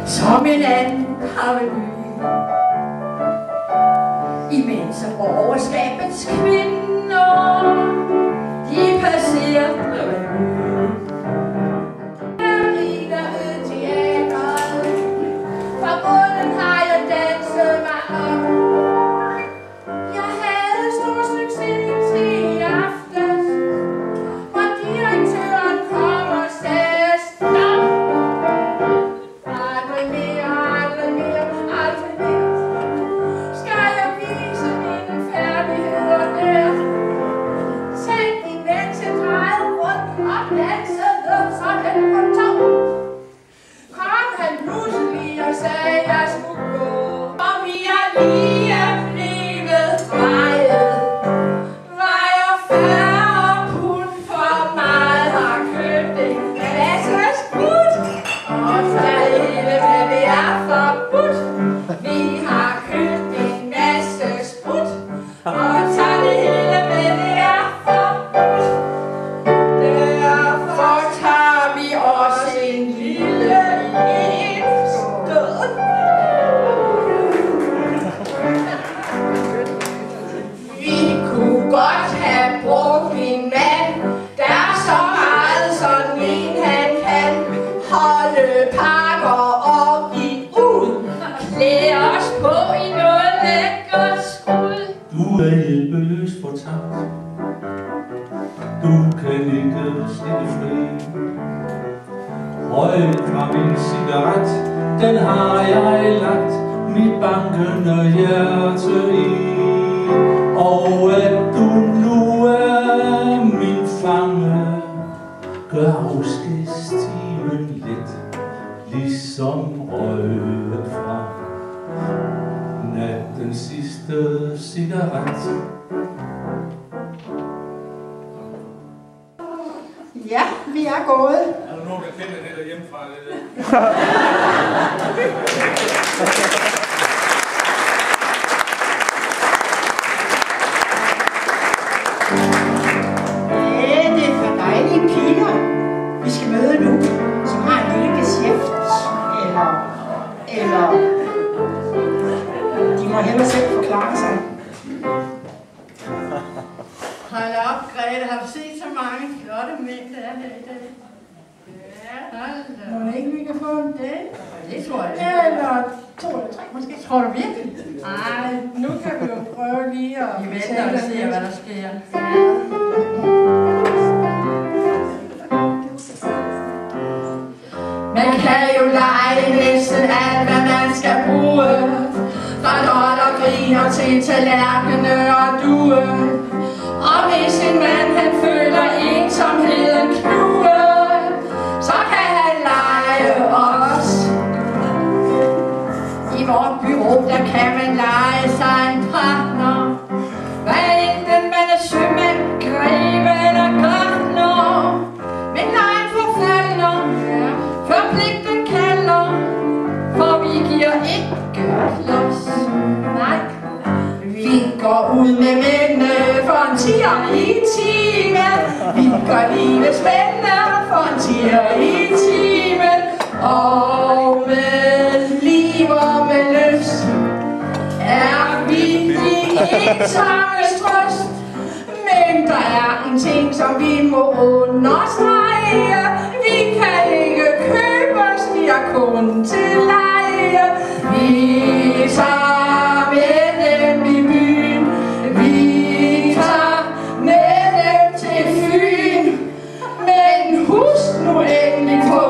som en anden haveby. Imens borgerskabets kvinder, de passerer revy. Jeg rider ud teateret, fra bunden har jeg danset mig op. Jeg havde stor succes til i aftes, hvor direktøren kom og sagde stop. Aldrig mere, aldrig mere, aldrig mere. Skal jeg vise mine færdigheder der? Tænk imens jeg drejede rundt og dansede sådan på tom. Kom han pludselig og sagde, jeg skulle gå. Og vi er lige blevet drejet. Var jeg 40 pund for meget, har købt en masse sprut. Og så hele hvad det er forbudt. Vi har købt en masse sprut. Og så det hele hvad det er forbudt. Derfor tager vi også en lille indstød. Vi kunne godt have brugt min mand. Der er så meget sådan en han kan. Holde pakker og give ud. Klæde os på i noget lækkert skud. Du er hjælpeløs fortabt. Du kan ikke slippe fri. Røg fra min cigaret, den har jeg lagt mit bankende hjerte i. Og at du nu er min fange, gør afskedstimen let, ligesom røget fra nattens sidste cigaret. Ja, vi er gået. Er der nogen, der kender det derhjemmefra? Det er for dejlige piger, vi skal møde nu, som har en lille geschæft, eller de må hellere selv forklare sig. Hold op, Grete, har du set så mange flotte mænd, der er her i dag? Ja, hold da. Må ikke vi kan få en date? Det tror jeg. Eller 2 eller 3 måske. Tror du virkelig? Nej, nu kan vi jo prøve lige at... Vi venter og ser, hvad der sker. Man kan jo lege næsten alt, hvad man skal bruge. Fra dot og griner til tallerkene og due. Og hvis en mand han føler ensomheden knue, så kan han lege os. I vort bureau, der kan man lege sig en partner. Hvad enten man er sømand, greve eller gartner. Men lejen forfalder, før pligten kalder, for vi giver ikke los. Nej, vi går ud med mændene for en 10'er i timen. Vi gør livet spændende for en 10'er i timen. Og med liv og med lyst er vi de ensammes trøst. Men der er en ting, som vi må understrege. Vi kan ikke købe os, vi er kun til leje. Vi tager med dem i byen. Vi tager med dem til Fyn. Men husk nu endelig på,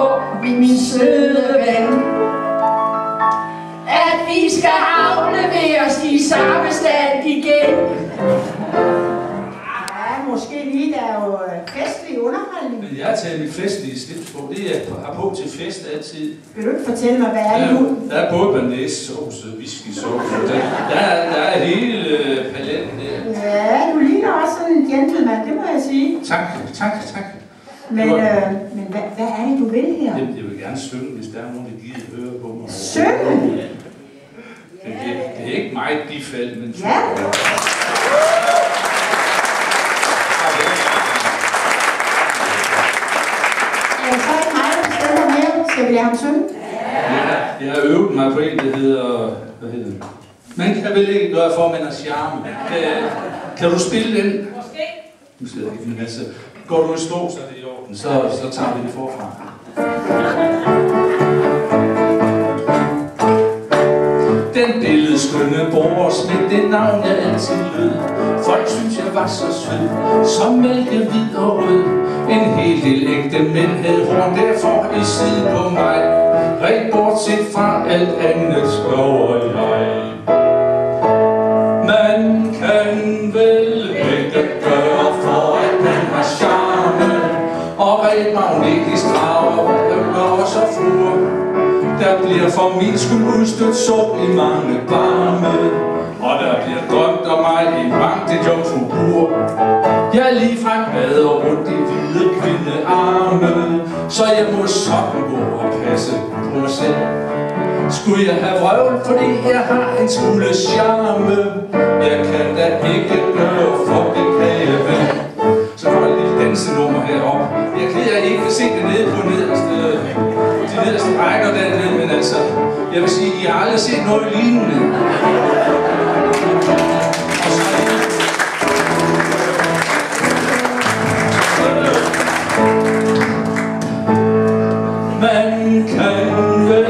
min søde ven, at vi skal afleveres i samme stand igen. Måske lige, der er jo festlig underholdning. Men jeg har taget de festlige slips på. Det jeg har på til fest altid. Vil du ikke fortælle mig, hvad er det nu? Der er både banæssauce, whisky-sauce. Der er hele paletten der. Ja, du ligner også sådan en gentleman, det må jeg sige. Tak. Men hvad er det, du vil her? Jeg vil gerne synge, hvis der er nogen, der gider høre på mig. Synge? Det er ikke meget bifald, men... Ja. Så er det mig, der bestemmer mere. Skal vi lade ham synge? Ja. Jeg har øvet mig på en, der hedder... Hvad hedder det? Man kan vel ikke gøre for, man har charme. Kan du spille den? Måske. Nu sidder jeg ikke en masse. Går du i stå, så er det i orden. Så tager vi det forfra. Den billedskønne borgers med det navn, jeg altid lød. Folk synes, jeg var så sød, som mælkehvid og rød. En hel del ægte mænd havde horn derfor i siden på mig. Rigt bortset fra alt andet spørger jeg. Man kan vel ikke gøre for, at man har charme. Og rent magnetisk drager, der også fruer. Der bliver for min skyld udstødt så i mange varme. Og der bliver drømt om mig i mangt et jomfrubur. Jeg ligefrem bader rundt i hvide kvindearme. Så jeg må sådan gå og passe på mig selv. Skulle jeg have vrøvl, fordi jeg har en smule charme? Jeg kan da ikke gøre for det, kan jeg vel. Så får jeg et lille dansenummer heroppe. Jeg kan ikke se det nede på de nederste rækker dernede, men altså, jeg vil sige, I har aldrig set noget lignende. Man kan vel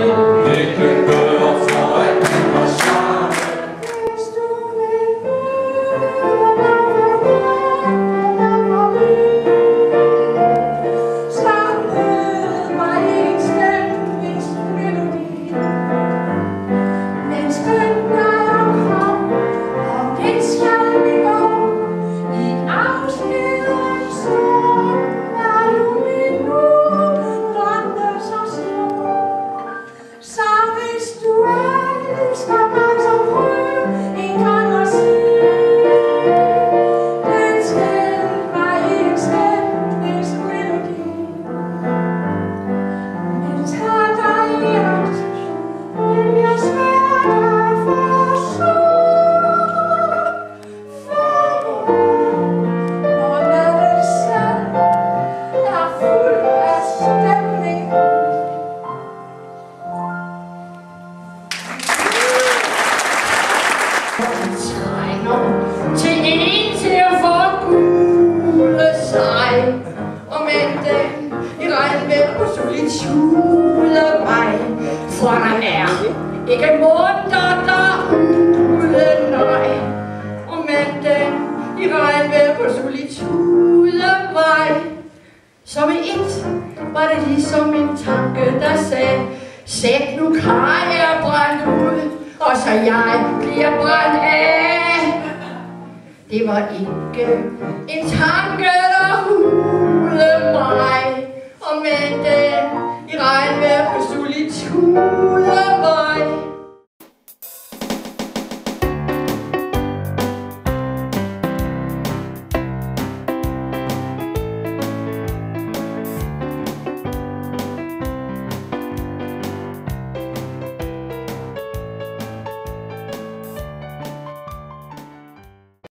ikke gøre for, at man har charme. For der er ikke måneder derude, nej. Og manden i regnvejr på solitudevej. Som i et var det ligesom en tanke, der sagde: sæt nu kan jeg brændt ud, og så jeg bliver brændt af. Det var ikke en tanke, der hudede mig. Og manden i regnvejr på solitudevej.